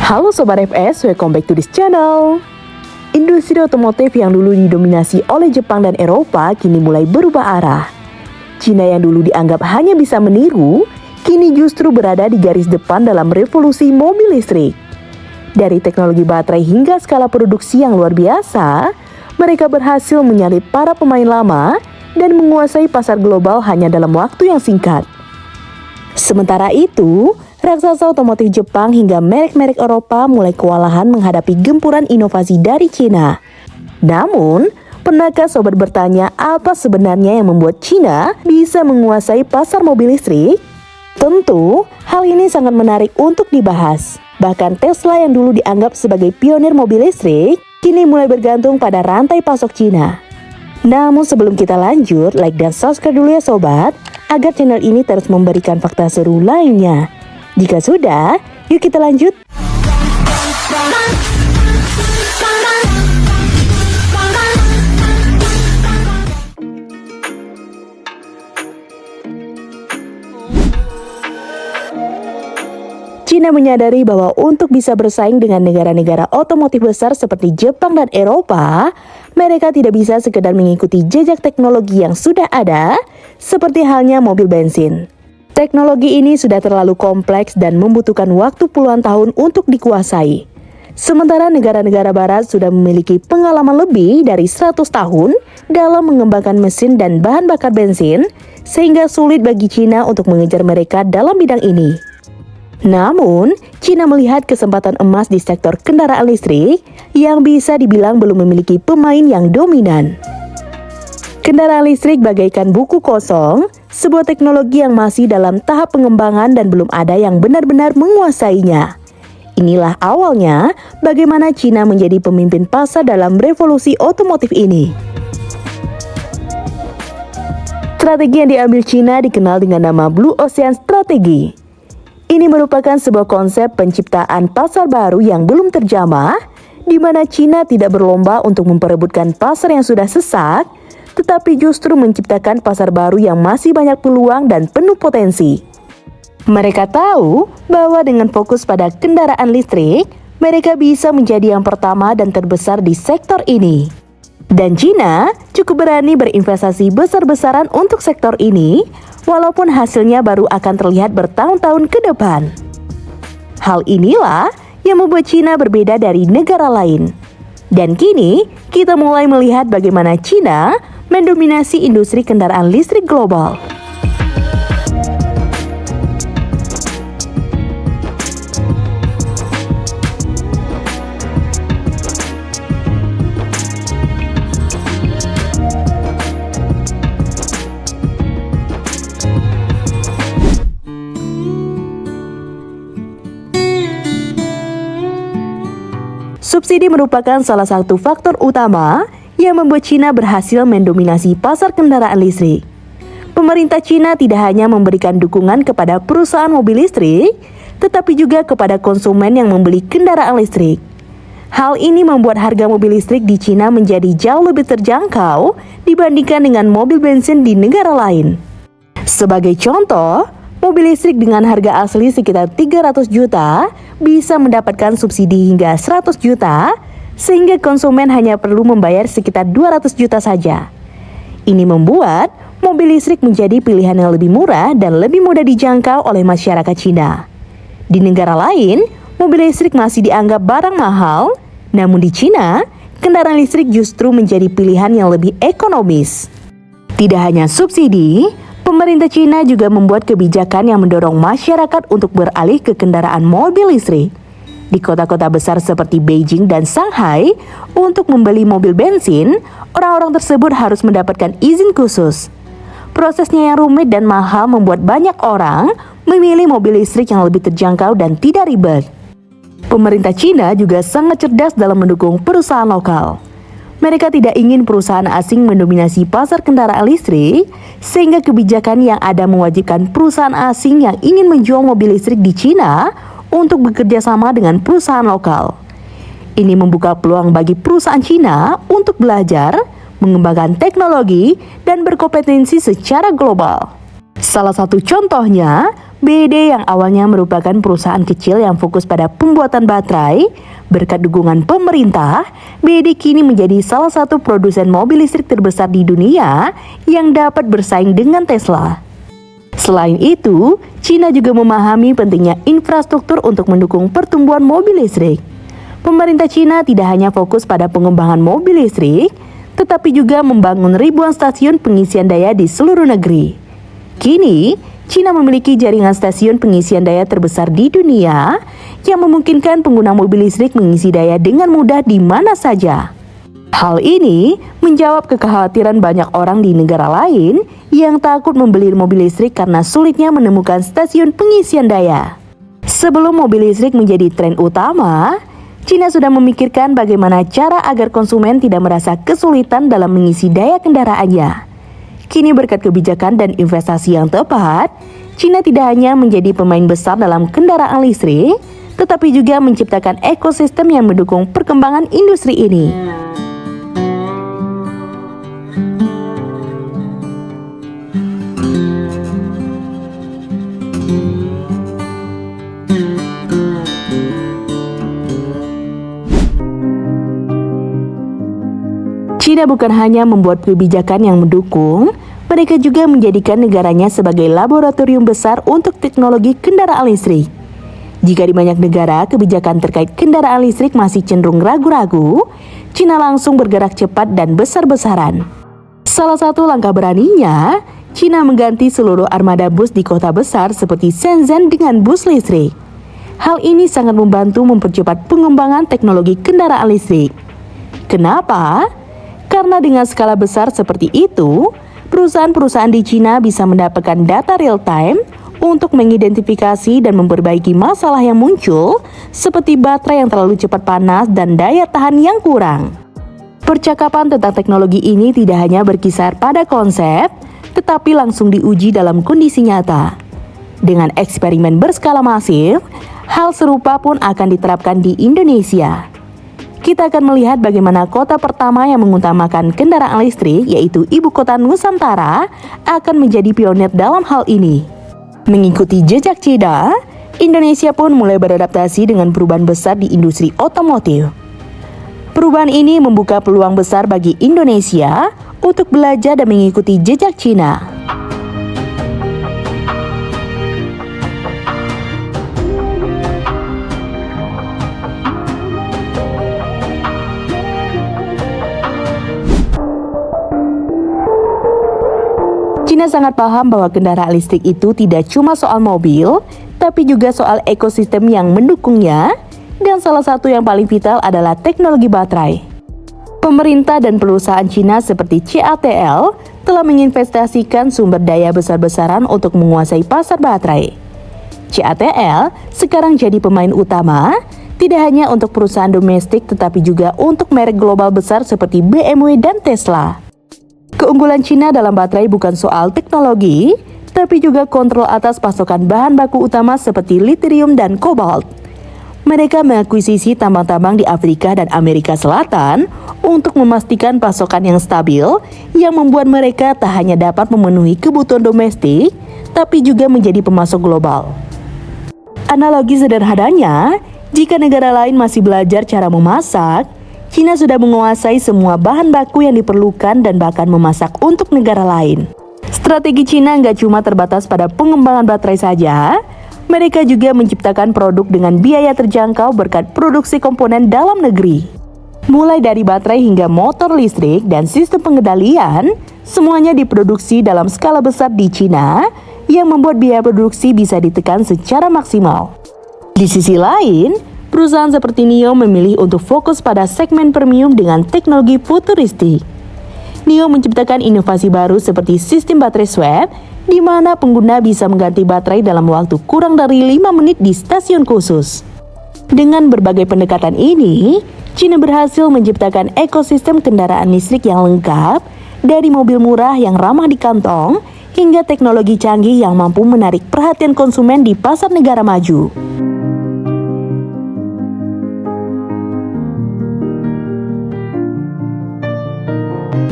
Halo Sobat FS, welcome back to this channel. Industri otomotif yang dulu didominasi oleh Jepang dan Eropa kini mulai berubah arah. Cina yang dulu dianggap hanya bisa meniru, kini justru berada di garis depan dalam revolusi mobil listrik. Dari teknologi baterai hingga skala produksi yang luar biasa, mereka berhasil menyalip para pemain lama dan menguasai pasar global hanya dalam waktu yang singkat. Sementara itu, raksasa otomotif Jepang hingga merek-merek Eropa mulai kewalahan menghadapi gempuran inovasi dari Cina. Namun, pernahkah sobat bertanya apa sebenarnya yang membuat Cina bisa menguasai pasar mobil listrik? Tentu, hal ini sangat menarik untuk dibahas. Bahkan Tesla yang dulu dianggap sebagai pionir mobil listrik, kini mulai bergantung pada rantai pasok Cina. Namun sebelum kita lanjut, like dan subscribe dulu ya sobat, agar channel ini terus memberikan fakta seru lainnya. Jika sudah, yuk kita lanjut. Cina menyadari bahwa untuk bisa bersaing dengan negara-negara otomotif besar seperti Jepang dan Eropa, mereka tidak bisa sekedar mengikuti jejak teknologi yang sudah ada, seperti halnya mobil bensin. Teknologi ini sudah terlalu kompleks dan membutuhkan waktu puluhan tahun untuk dikuasai. Sementara negara-negara barat sudah memiliki pengalaman lebih dari 100 tahun dalam mengembangkan mesin dan bahan bakar bensin, sehingga sulit bagi Cina untuk mengejar mereka dalam bidang ini. Namun, Cina melihat kesempatan emas di sektor kendaraan listrik yang bisa dibilang belum memiliki pemain yang dominan. Kendaraan listrik bagaikan buku kosong, sebuah teknologi yang masih dalam tahap pengembangan dan belum ada yang benar-benar menguasainya. Inilah awalnya bagaimana Cina menjadi pemimpin pasar dalam revolusi otomotif ini. Strategi yang diambil Cina dikenal dengan nama Blue Ocean Strategy. Ini merupakan sebuah konsep penciptaan pasar baru yang belum terjamah, di mana Cina tidak berlomba untuk memperebutkan pasar yang sudah sesak, tetapi justru menciptakan pasar baru yang masih banyak peluang dan penuh potensi. Mereka tahu bahwa dengan fokus pada kendaraan listrik, mereka bisa menjadi yang pertama dan terbesar di sektor ini. Dan Cina cukup berani berinvestasi besar-besaran untuk sektor ini, walaupun hasilnya baru akan terlihat bertahun-tahun ke depan. Hal inilah yang membuat Cina berbeda dari negara lain. Dan kini, kita mulai melihat bagaimana Cina mendominasi industri kendaraan listrik global. Subsidi merupakan salah satu faktor utama yang membuat Cina berhasil mendominasi pasar kendaraan listrik. Pemerintah Cina tidak hanya memberikan dukungan kepada perusahaan mobil listrik, tetapi juga kepada konsumen yang membeli kendaraan listrik. Hal ini membuat harga mobil listrik di Cina menjadi jauh lebih terjangkau dibandingkan dengan mobil bensin di negara lain. Sebagai contoh, mobil listrik dengan harga asli sekitar 300 juta bisa mendapatkan subsidi hingga 100 juta, sehingga konsumen hanya perlu membayar sekitar 200 juta saja. Ini membuat mobil listrik menjadi pilihan yang lebih murah dan lebih mudah dijangkau oleh masyarakat Cina. Di negara lain, mobil listrik masih dianggap barang mahal, namun di Cina, kendaraan listrik justru menjadi pilihan yang lebih ekonomis. Tidak hanya subsidi, pemerintah Cina juga membuat kebijakan yang mendorong masyarakat untuk beralih ke kendaraan mobil listrik. Di kota-kota besar seperti Beijing dan Shanghai, untuk membeli mobil bensin, orang-orang tersebut harus mendapatkan izin khusus. Prosesnya yang rumit dan mahal membuat banyak orang memilih mobil listrik yang lebih terjangkau dan tidak ribet. Pemerintah Cina juga sangat cerdas dalam mendukung perusahaan lokal. Mereka tidak ingin perusahaan asing mendominasi pasar kendaraan listrik, sehingga kebijakan yang ada mewajibkan perusahaan asing yang ingin menjual mobil listrik di Cina untuk bekerja sama dengan perusahaan lokal. Ini membuka peluang bagi perusahaan Cina untuk belajar, mengembangkan teknologi, dan berkompetensi secara global. Salah satu contohnya, BYD yang awalnya merupakan perusahaan kecil yang fokus pada pembuatan baterai, berkat dukungan pemerintah, BYD kini menjadi salah satu produsen mobil listrik terbesar di dunia yang dapat bersaing dengan Tesla. Selain itu, China juga memahami pentingnya infrastruktur untuk mendukung pertumbuhan mobil listrik. Pemerintah China tidak hanya fokus pada pengembangan mobil listrik, tetapi juga membangun ribuan stasiun pengisian daya di seluruh negeri. Kini, China memiliki jaringan stasiun pengisian daya terbesar di dunia yang memungkinkan pengguna mobil listrik mengisi daya dengan mudah di mana saja. Hal ini menjawab kekhawatiran banyak orang di negara lain yang takut membeli mobil listrik karena sulitnya menemukan stasiun pengisian daya. Sebelum mobil listrik menjadi tren utama, China sudah memikirkan bagaimana cara agar konsumen tidak merasa kesulitan dalam mengisi daya kendaraannya. Kini berkat kebijakan dan investasi yang tepat, China tidak hanya menjadi pemain besar dalam kendaraan listrik, tetapi juga menciptakan ekosistem yang mendukung perkembangan industri ini. China bukan hanya membuat kebijakan yang mendukung, mereka juga menjadikan negaranya sebagai laboratorium besar untuk teknologi kendaraan listrik. Jika di banyak negara kebijakan terkait kendaraan listrik masih cenderung ragu-ragu, China langsung bergerak cepat dan besar-besaran. Salah satu langkah beraninya, China mengganti seluruh armada bus di kota besar seperti Shenzhen dengan bus listrik. Hal ini sangat membantu mempercepat pengembangan teknologi kendaraan listrik. Kenapa? Karena dengan skala besar seperti itu, perusahaan-perusahaan di China bisa mendapatkan data real-time untuk mengidentifikasi dan memperbaiki masalah yang muncul, seperti baterai yang terlalu cepat panas dan daya tahan yang kurang. Percakapan tentang teknologi ini tidak hanya berkisar pada konsep, tetapi langsung diuji dalam kondisi nyata. Dengan eksperimen berskala masif, hal serupa pun akan diterapkan di Indonesia. Kita akan melihat bagaimana kota pertama yang mengutamakan kendaraan listrik, yaitu Ibu Kota Nusantara, akan menjadi pionir dalam hal ini. Mengikuti jejak China, Indonesia pun mulai beradaptasi dengan perubahan besar di industri otomotif. Perubahan ini membuka peluang besar bagi Indonesia untuk belajar dan mengikuti jejak China. China sangat paham bahwa kendaraan listrik itu tidak cuma soal mobil, tapi juga soal ekosistem yang mendukungnya, dan salah satu yang paling vital adalah teknologi baterai. Pemerintah dan perusahaan China seperti CATL telah menginvestasikan sumber daya besar-besaran untuk menguasai pasar baterai. CATL sekarang jadi pemain utama, tidak hanya untuk perusahaan domestik tetapi juga untuk merek global besar seperti BMW dan Tesla. Keunggulan China dalam baterai bukan soal teknologi, tapi juga kontrol atas pasokan bahan baku utama seperti lithium dan kobalt. Mereka mengakuisisi tambang-tambang di Afrika dan Amerika Selatan untuk memastikan pasokan yang stabil, yang membuat mereka tak hanya dapat memenuhi kebutuhan domestik, tapi juga menjadi pemasok global. Analogi sederhananya, jika negara lain masih belajar cara memasak, China sudah menguasai semua bahan baku yang diperlukan dan bahkan memasak untuk negara lain. Strategi China nggak cuma terbatas pada pengembangan baterai saja, mereka juga menciptakan produk dengan biaya terjangkau berkat produksi komponen dalam negeri. Mulai dari baterai hingga motor listrik dan sistem pengendalian, semuanya diproduksi dalam skala besar di China, yang membuat biaya produksi bisa ditekan secara maksimal. Di sisi lain, perusahaan seperti NIO memilih untuk fokus pada segmen premium dengan teknologi futuristik. NIO menciptakan inovasi baru seperti sistem baterai swap, di mana pengguna bisa mengganti baterai dalam waktu kurang dari 5 menit di stasiun khusus. Dengan berbagai pendekatan ini, China berhasil menciptakan ekosistem kendaraan listrik yang lengkap, dari mobil murah yang ramah di kantong, hingga teknologi canggih yang mampu menarik perhatian konsumen di pasar negara maju.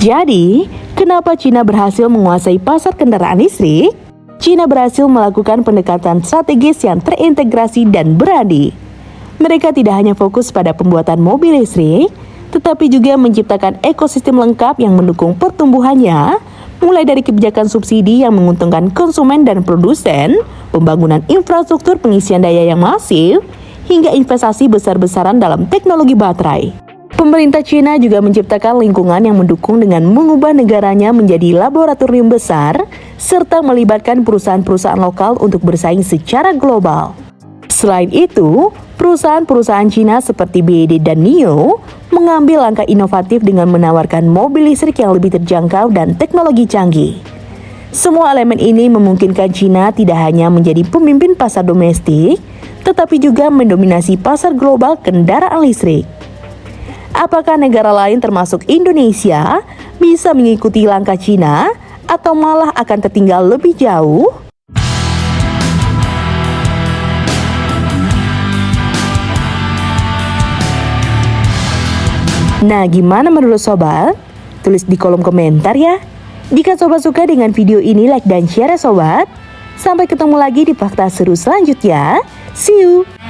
Jadi, kenapa China berhasil menguasai pasar kendaraan listrik? China berhasil melakukan pendekatan strategis yang terintegrasi dan berani. Mereka tidak hanya fokus pada pembuatan mobil listrik, tetapi juga menciptakan ekosistem lengkap yang mendukung pertumbuhannya, mulai dari kebijakan subsidi yang menguntungkan konsumen dan produsen, pembangunan infrastruktur pengisian daya yang masif, hingga investasi besar-besaran dalam teknologi baterai. Pemerintah China juga menciptakan lingkungan yang mendukung dengan mengubah negaranya menjadi laboratorium besar, serta melibatkan perusahaan-perusahaan lokal untuk bersaing secara global. Selain itu, perusahaan-perusahaan Cina seperti BYD dan NIO mengambil langkah inovatif dengan menawarkan mobil listrik yang lebih terjangkau dan teknologi canggih. Semua elemen ini memungkinkan Cina tidak hanya menjadi pemimpin pasar domestik, tetapi juga mendominasi pasar global kendaraan listrik. Apakah negara lain termasuk Indonesia bisa mengikuti langkah Cina atau malah akan tertinggal lebih jauh? Nah, gimana menurut sobat? Tulis di kolom komentar ya. Jika sobat suka dengan video ini, like dan share ya sobat. Sampai ketemu lagi di fakta seru selanjutnya. See you!